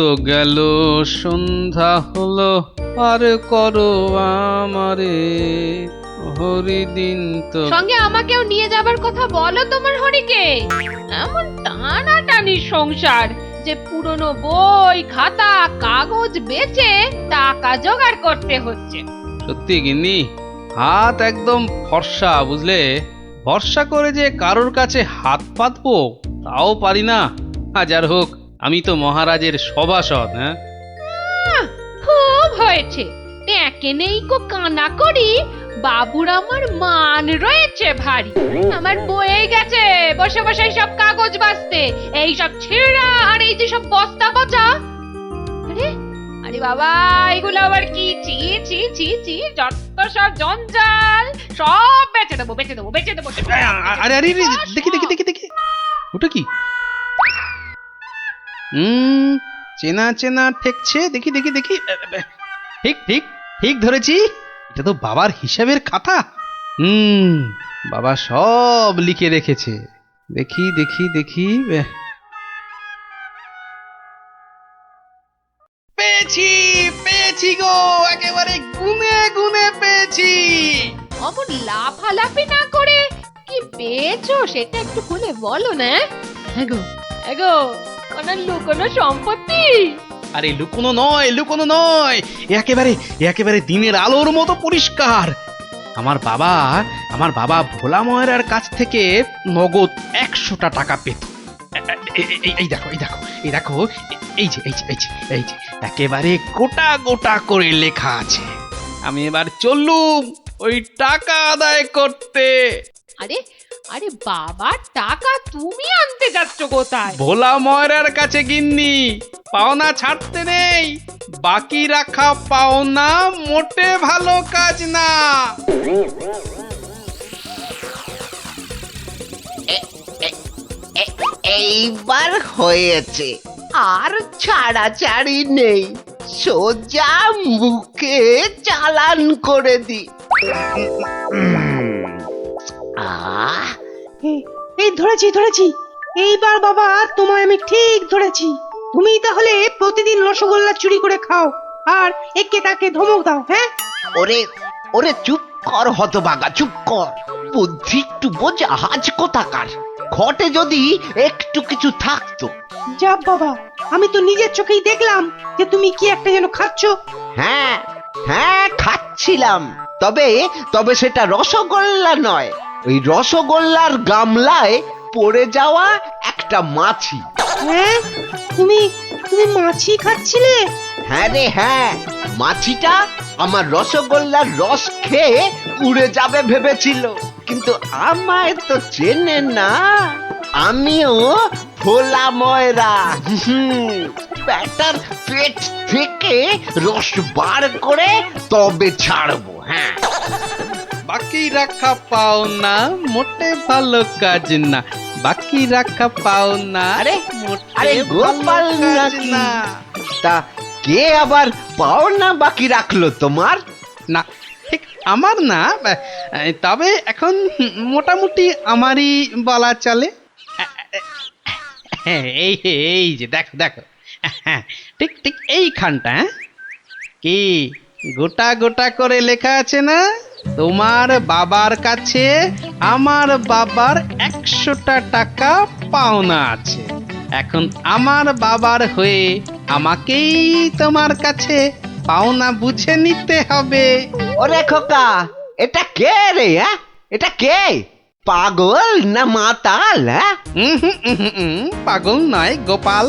তো গেল সন্ধ্যা হলো, আর করো আমারে হরিদিন তো। সঙ্গে আমাকেও নিয়ে যাবার কথা বলো তোমার হরিকে। এমন টানাটানির সংসার যে পুরনো বই খাতা কাগজ বেচে টাকা জোগাড় করতে হচ্ছে। সত্যি গিন্নি, হাত একদম ফর্সা, বুঝলে? ভরসা করে যে কারোর কাছে হাত পাতবো তাও পারি না। হাজার হোক আমি তো মহারাজের সভাসদ। হ্যাঁ, খুব হয়েছে। একে নেই কো কানা করি, বাবুর আমার মান রয়েছে ভারী। আমার বয়ে গেছে বসে বসে সব কাগজ বাঁচতে, এই সব ছেঁড়া আর এই যে সব বস্তা পচা। আরে আরে বাবা, এগুলো আবার কি? ছি ছি ছি ছি, যত সব জঞ্জাল, সব বেচে দেবো বেচে দেবো বেচে দেবো। আরে আরে আরে, দেখি দেখি দেখি দেখি, ওটা কি? চেনা চেনা ঠেকছে, দেখি দেখি দেখি। ঠিক ঠিক ঠিক ধরেছি, এটা তো বাবার হিসাবের খাতা। বাবা সব লিখে রেখেছে। দেখি দেখি দেখি, পেয়েছি পেয়েছি গো, একেবারে গুনে গুনে পেয়েছি। অমন লাফালাফি না করে কি পেয়েছো সেটা একটু খুলে বলো না। এগো এগো, কোনো লুকোনো সম্পত্তি? আরে লুকোনো নয়, লুকোনো নয়, একেবারে একেবারে দিনের আলোর মতো পরিষ্কার। আমার বাবা ভোলা ময়রার কাছ থেকে নগদ 100টা টাকা পেত। এই দেখো এই দেখো এই দেখো, এই যে এই যে এই যে এই যে একেবারে গোটা গোটা করে লেখা আছে। আমি এবার চললুম ওই টাকা আদায় করতে। আরে আরে বাবা, টাকা তুমি আনতে যাচ্ছ কোথায়? ভোলা ময়রার কাছে গিন্নি, পাওনা ছাড়তে নেই। বাকি রাখা পাওনা মোটে ভালো কাজ না। এইবার হয়েছে, আর ছাড়াছাড়ি নেই, সোজা মুখে চালান করে দি। আহ এই ধরেছি ধরেছি, এইবার বাবা তোমায় আমি ঠিক ধরেছি। তুমি তাহলে প্রতিদিন রসগোল্লা চুরি করে খাও আর একে তাকে ধমক দাও। হ্যাঁ, ওরে ওরে চুপ কর হতভাগা, চুপ কর। বুদ্ধি একটু বোঝ, আজ কোথাকার। ঘটে যদি একটু কিছু থাকতো। যা বাবা, আমি তো নিজের চোখেই দেখলাম যে তুমি কি একটা যেন খাচ্ছ। হ্যাঁ হ্যাঁ, খাচ্ছিলাম। তবে তবে সেটা রসগোল্লা নয়, ওই রসগোল্লার গামলায় পড়ে যাওয়া একটা মাছি। হ্যাঁ, তুমি তুমি মাছি খাচ্ছিলে? হ্যাঁ রে হ্যাঁ, মাছিটা আমার রসগোল্লার রস খেয়ে উড়ে যাবে ভেবেছিল, কিন্তু আমায় তো চেনে না। আমিও ভোলা ময়রা। ব্যাটার পেট থেকে রস বার করে তবে ছাড়বো। হ্যাঁ, বাকি রাখা পাওনা মোটে ভালো কাজ না। বাকি রাখা পাওনা আরে মোটে আরে গোপাল ভালো কাজ নাকি? না। তা কে আবার পাওনা বাকি রাখলো তোমার? না, ঠিক আমার না, তবে এখন মোটামুটি আমারই বলা চলে। এই এই যে দেখো দেখো, ঠিক ঠিক এইখানটা। কি গোটা গোটা করে লেখা আছে না? তোমার বাবার কাছে আমার বাবার 100টা টাকা পাওনা আছে। এখন আমার বাবার হয়ে আমাকেই তোমার কাছে পাওনা বুঝে নিতে হবে। ওরে খোকা, এটা কে রে? হ্যাঁ, এটা কে? পাগল না মাতাল? হ্যাঁ, পাগল নয় গোপাল,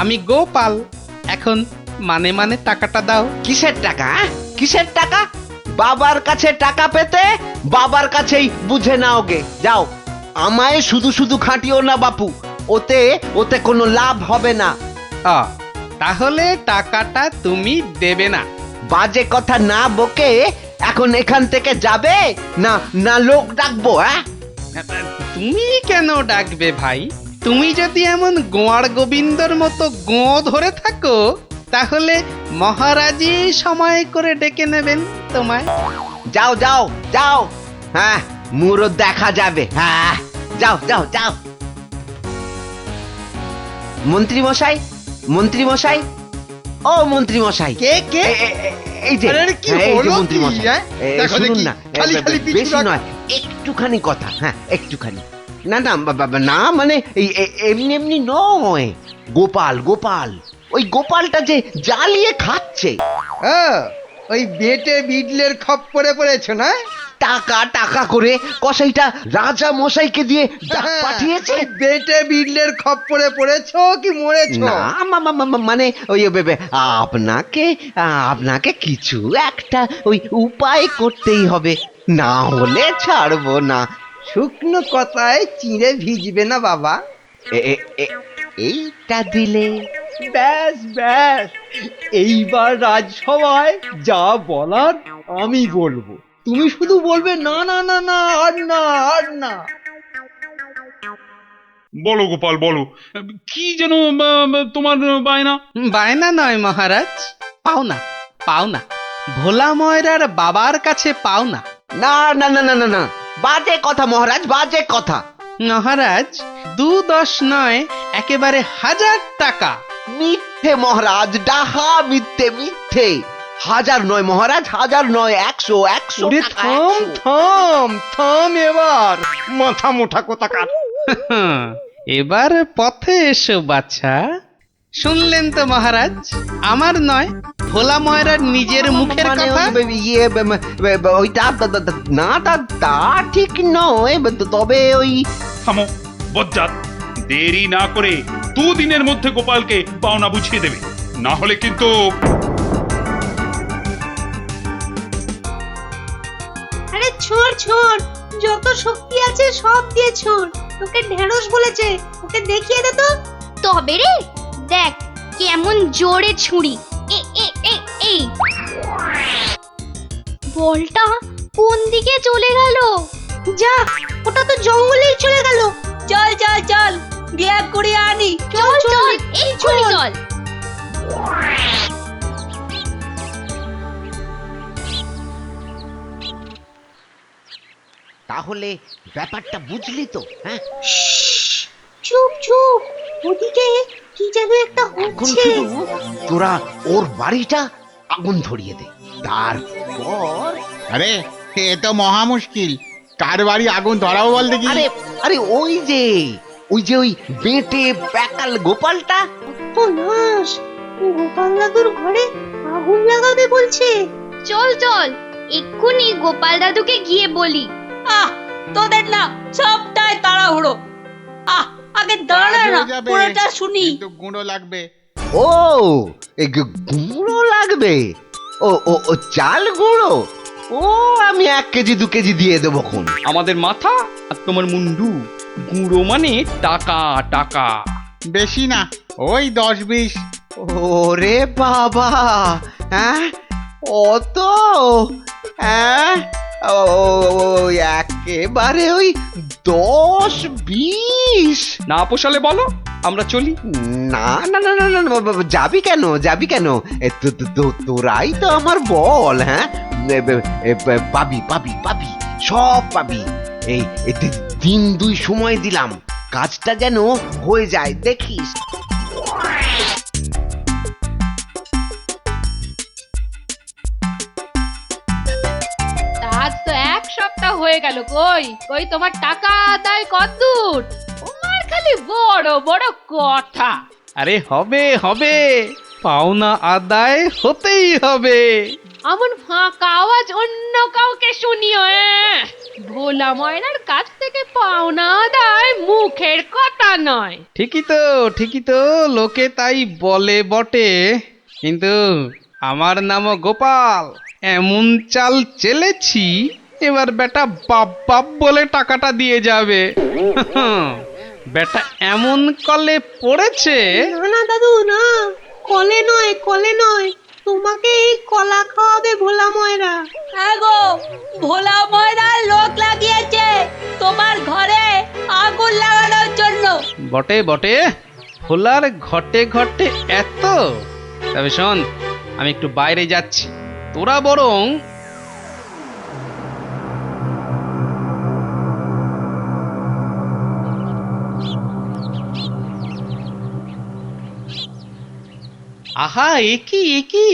আমি গোপাল। এখন মানে মানে টাকাটা দাও। কিসের টাকা? কিসের টাকা? বাবার কাছে টাকা পেতে বাবার কাছেই বুঝে নাও গে। যাও, আমায় শুধু শুধু খাটিও না বাপু, ওতে ওতে কোনো লাভ হবে না। তাহলে টাকাটা তুমি দেবে না? বাজে কথা না বকে এখন এখান থেকে যাবে না না লোক ডাকবো? হ্যাঁ, তুমি কেন ডাকবে ভাই? তুমি যদি এমন গোয়ার গোবিন্দর মতো গোঁ ধরে থাকো তাহলে মহারাজই সময় করে ডেকে নেবেন তোমায়। যাও যাও যাও। হ্যাঁ, মুরো দেখা যাবে। হ্যাঁ, যাও যাও যাও। মন্ত্রী মশাই, মন্ত্রী মশাই, ও মন্ত্রী মশাই কে কে এই যে আরে, কি হ্যাঁ, এই যে হলো মন্ত্রী কি, মশাই হ্যাঁ? দেখো শুনুন দেখি, না খালি খালি পিছু বেশি রাখ। নয় একটুখানি কথা, হ্যাঁ একটুখানি। না না না মানে এই এমনি এমনি নয়, গোপাল গোপাল ওই গোপালটা যে জ্বালিয়ে খাচ্ছে। ওই বেটে বিডলের খপ্পরে পড়েছো না? টাকা টাকা করে কসাইটা রাজা মশাইকে দিয়ে ডাক হ্যাঁ, পাঠিয়েছে। ওই বেটে বিডলের খপ্পরে পড়েছো কি মরেছো? না মানে ওই আপনাকে আপনাকে কিছু একটা ওই উপায় করতেই হবে, না হলে ছাড়বো না। শুকনো কথায় চিঁড়ে ভিজবে না বাবা। এইটা দিলে ব্যাস ব্যাস, এইবার রাজসভায় যা বলার আমি বলবো, তুমি শুধু বলবে না না না না আর না আর না। বলো গোপাল বলো, কি যেন তোমার বায়না? বায়না নয় মহারাজ, পাওনা পাওনা, ভোলা ময়রার বাবার কাছে পাওনা। না না না না না না, বাজে কথা মহারাজ, বাজে কথা। মহারাজ 2-10 নয়, একেবারে 1000 টাকা। মিথ্যে মহারাজ, ডাহা মিথ্যে মিথ্যে। 1000 নয় মহারাজ, 1000 নয়, 100 100 ওরে টাকা, থাম 100। থাম থাম, এবার মাথা মোটা কোথাকার। এবার পথে এসো বাছা। শুনলেন তো মহারাজ, আমার নয়, ভোলা ময়রার নিজের মুখের মানে কথা। ওইটা না তা ঠিক নয়, তবে ওই থামো বজ্জাত, দেরি না করে 2 দিনের মধ্যে গোপালকে পাওনা বুঝিয়ে দেবে, না হলে কিন্তু। আরে ছোড় ছোড়, যত শক্তি আছে সব দিয়ে ছোড়। তোকে ঢেঁড়স বলেছে, ওকে দেখিয়ে দে তো। তবে রে দেখ কেমন জোরে ছুরি। এ এ এ এই বলটা কোন দিকে চলে গেল? যা, ওটা তো জঙ্গলেই চলে গেল। চল চল চল, বিয়া করে আনি। চল চল এক্ষুনি চল। তাহলে ব্যাপারটা বুঝলি তো? হ্যাঁ, চুপ চুপ, ওদিকে কি যেন একটা এখন হচ্ছে। শুধু তোরা ওর বাড়িটা আগুন ধরিয়ে দে, তারপর আরে এ তো মহা মুশকিল, কার বাড়ি আগুন ধরাবো বল দেখি। আরে আরে ওই যে ওই বেটে প্যাকাল গোপালটা। ও নাশ, গোপাল দাদুর ঘরে আগুন লাগাবে বলছে। চল চল এক্ষুনি গোপাল দাদুকে গিয়ে বলি। আহ, তোদের না সবটাই তাড়াহুড়ো। আগে দাঁড়া কাজ না, হয়ে যাবে, পুরোটা শুনি। কিন্তু গুঁড়ো লাগবে। ও এই গুঁড়ো লাগবে? ও ও ও চাল গুঁড়ো? ও আমি 1 কেজি 2 কেজি দিয়ে দেবো খন। আমাদের মাথা আর তোমার মুন্ডু, গুঁড়ো মানে টাকা টাকা। বেশি না, ওই 10-20। ওরে বাবা, হ্যাঁ অত? হ্যাঁ একেবারে ওই 10-20? না পোষালে বলো, আমরা চলি। না না না না না না, যাবি কেন যাবি কেন? তোরাই তো আমার বল, হ্যাঁ পাবি পাবি পাবি, সব পাবি। এই 1-2 সময় দিলাম, কাজটা যেন হয়ে যায় দেখিস। আজ তো 1 সপ্তাহ হয়ে গেল, কই কই তোমার টাকা আদায় কতদূর? তোমার খালি বড় বড় কথা। আরে হবে হবে, পাওনা আদায় হতেই হবে। এমন ফাঁকা আওয়াজ অন্য কাউকে শুনিও। ভোলা ময়নার কাছ থেকে পাওনা আদায় মুখের কথা নয়। ঠিকই তো, লোকে তাই বলে বটে, কিন্তু আমার নামও গোপাল। এমন চাল চেলেছি, এবার বেটা বাপ বাপ বলে টাকাটা দিয়ে যাবে। বেটা এমন কলে পড়েছে। না না দাদু না, কলে নয় কলে নয়, তোমাকে এই কলা খাওয়াবে ভোলা ময়রা। গো, ভোলা ময়রার লোক লাগিয়েছে তোমার ঘরে আগুন লাগানোর জন্য। বটে বটে, ভোলার ঘটে ঘটে এত। তবে শোন, আমি একটু বাইরে যাচ্ছি, তোরা বরং আহা, একি একি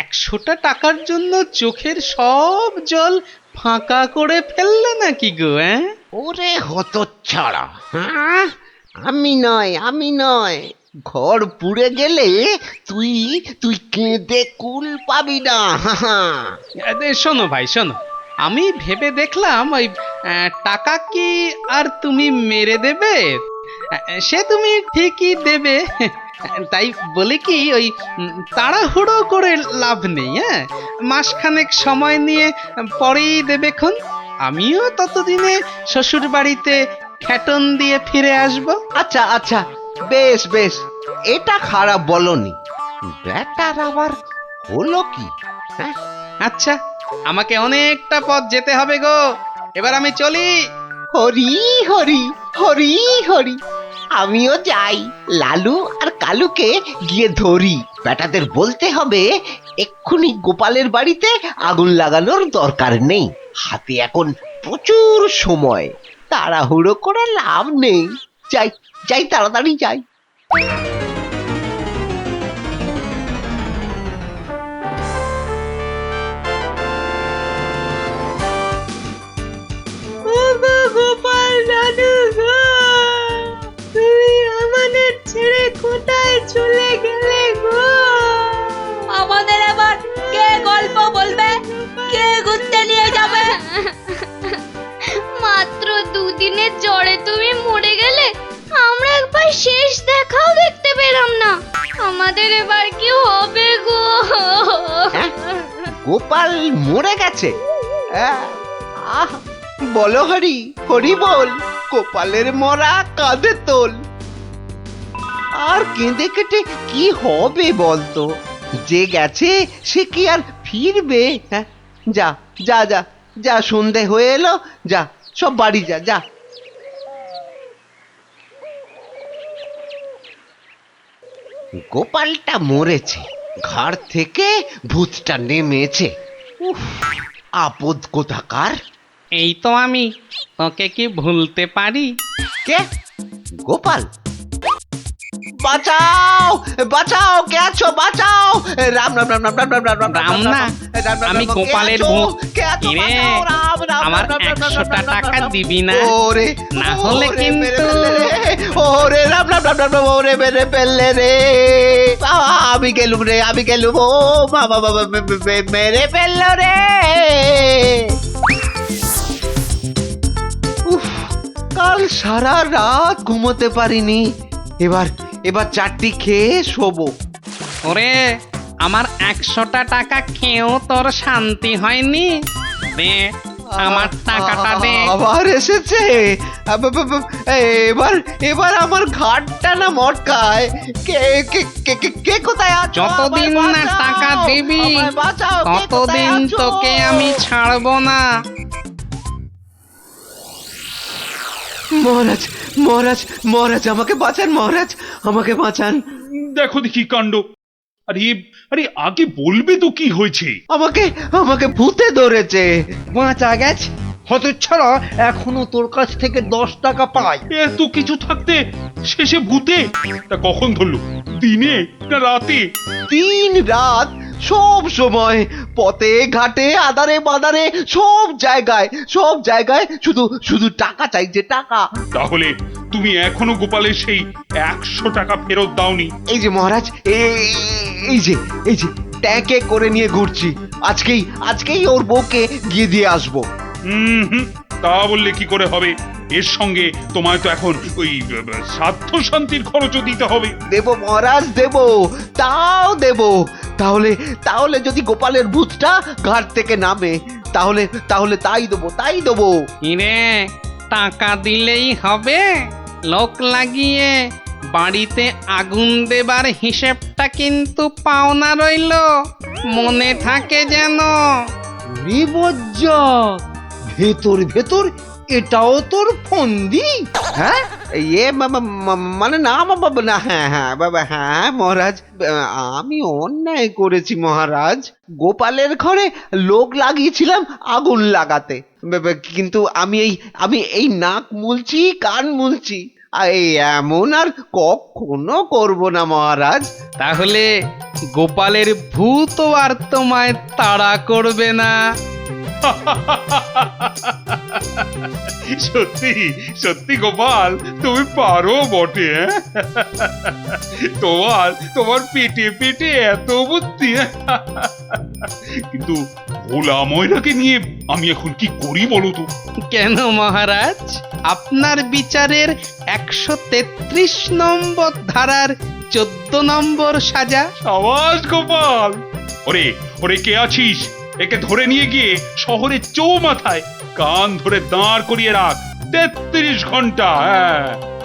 100টা টাকার জন্য চোখের সব জল ফাঁকা করে ফেললে নাকি গো? ওরে হতচ্ছাড়া, হ্যাঁ? আমি নয় ঘর পুড়ে গেলে তুই তুই কেঁদে কুল পাবি না। শোনো ভাই শোনো, আমি ভেবে দেখলাম ওই টাকা কি আর তুমি মেরে দেবে? সে তুমি ঠিকই দেবে, তাই বলে কি ওই তাড়াহুড়ো করে লাভ নেই। মাসখানেক সময় নিয়ে পরেই দেবেক্ষণ। আমিও ততদিনে শ্বশুর বাড়িতে খ্যাটন দিয়ে ফিরে আসব। আচ্ছা আচ্ছা, বেশ বেশ, এটা খারাপ বলনি। ব্যাটার আবার হলো কি? হ্যাঁ, আচ্ছা, আমাকে অনেকটা পথ যেতে হবে গো, এবার আমি চলি। হরি হরি হরি হরি, আমিও যাই। লালু আর কালুকে গিয়ে ধরি। বেটাদের বলতে হবে এক্ষুনি গোপালের বাড়িতে আগুন লাগানোর দরকার নেই, হাতে এখন প্রচুর সময়, তাড়াহুড়ো করে লাভ নেই। যাই যাই, তাড়াতাড়ি যাই। গোপাল দাদু গো, তুমি আমাদের ছেড়ে কোথায় চলে গেলে গো? আমাদের এবার কে গল্প বলবে, কে ঘুরতে নিয়ে যাবে? মাত্র দুদিনের জ্বরে তুমি মরে গেলে, আমরা একবার শেষ দেখাও দেখতে পেলাম না। আমাদের এবার কি হবে গো? গোপাল মরে গেছে? আহ, বলো হরি হরি বল, গোপালের মরা কাঁধে তোল। আর কেঁদে কেটে কি হবে বলতো? যে গেছে সে কি আর ফিরবে? হ্যাঁ, যা যা যা যা, সন্ধে হয়ে এলো, যা সব বাড়ি যা যা। গোপালটা মরেছে, ঘাড় থেকে ভূতটা নেমেছে। উফ, আপদ কোথাকার। এই তো আমি, তোকে কি ভুলতে পারি? কে? গোপাল? বাঁচাও বাঁচাও, কে আছো? বাঁচাও! রাম রাম রাম রাম রাম রাম রাম রাম না, আমি গোপালের ভূত। কিরে, আমার 100টা টাকা দিবি না? ওরে না হলে কিন্তু ওরে রাম রাম রাম রাম, ওরে মেরে ফেললে রে। আমি গেলুম রে, আমি গেলুম। ও বাবা বাবা, মেরে ফেললো রে। উফ, কাল সারা রাত ঘুমোতে পারিনি। এবার চারটি খেয়ে শোবো। ওরে, আমার 100টা টাকা খেয়েও তোর শান্তি হয়নি? দে আমার টাকাটা দে। আবার এসেছে। এবার আমার ঘাটটা না মটকায়। কে কে কে কে কে কোথায় আছো? যতদিন না আমায় বাঁচাও, টাকা দিবি আমায় বাঁচাও, কে কোথায় ততদিন আছো? তোকে আমি ছাড়বো না। মহারাজ মহারাজ মহারাজ, আমাকে বাঁচান মহারাজ, আমাকে বাঁচান। দেখো দেখি কাণ্ড। আরে আরে, আগে বলবে তো কি হয়েছে? আমাকে আমাকে ভূতে ধরেছে। বাঁচা গেছে হতচ্ছাড়া, এখনো তোর কাছ থেকে 10 টাকা পাই। এত কিছু থাকতে শেষে ভূতে? তা কখন ধরলো? দিনে না রাতে? 3 রাত, সব সময়, পথে ঘাটে আদারে বাদারে, সব জায়গায় শুধু শুধু টাকা চাইছে, টাকা। তাহলে তুমি এখনো গোপালের সেই 100 টাকা ফেরত দাওনি? এই যে মহারাজ, এই যে ট্যাঁকে করে নিয়ে ঘুরছি। আজকেই ওর বউকে গিয়ে দিয়ে আসবো। হুম, তা বললে কি করে হবে? এর সঙ্গে তোমায় তো এখন ওই স্বার্থ শান্তির খরচও দিতে হবে। দেব মহারাজ, দেব, তাও দেব। তাহলে যদি গোপালের ভূতটা ঘাট থেকে নামে, তাহলে তাই দেবো। কিরে, টাকা দিলেই হবে? লোক লাগিয়ে বাড়িতে আগুন দেবার হিসেবটা কিন্তু পাওনা রইলো, মনে থাকে যেন। বিপজ্জনক, ভেতর এটাও তোর ফন্দি? হ্যাঁ, মানে না বাবা, না, হ্যাঁ বাবা, হ্যাঁ মহারাজ, আমি অন্যায় করেছি মহারাজ। গোপালের ঘরে লোক লাগিয়েছিলাম আগুন লাগাতে, কিন্তু আমি এই নাক মুলছি, কান মুলছি, এই এমন আর কখনো করব না মহারাজ। তাহলে গোপালের ভূত আর তোমায় তাড়া করবে না। সত্যি সত্যি গোপাল, তুমি পারো বটে। তোমার পেটে পেটে এত বুদ্ধি। কিন্তু ভোলা ময়নাকে নিয়ে আমি এখন কি করি বলো তো? কেন মহারাজ, আপনার বিচারের 133 নম্বর ধারার 14 নম্বর সাজা। সাবাস গোপাল। ওরে ওরে, কে আছিস? একে ধরে নিয়ে গিয়ে শহরের চৌমাথায় কান ধরে দাঁড় করিয়ে রাখ 33 ঘন্টা।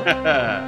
হ্যাঁ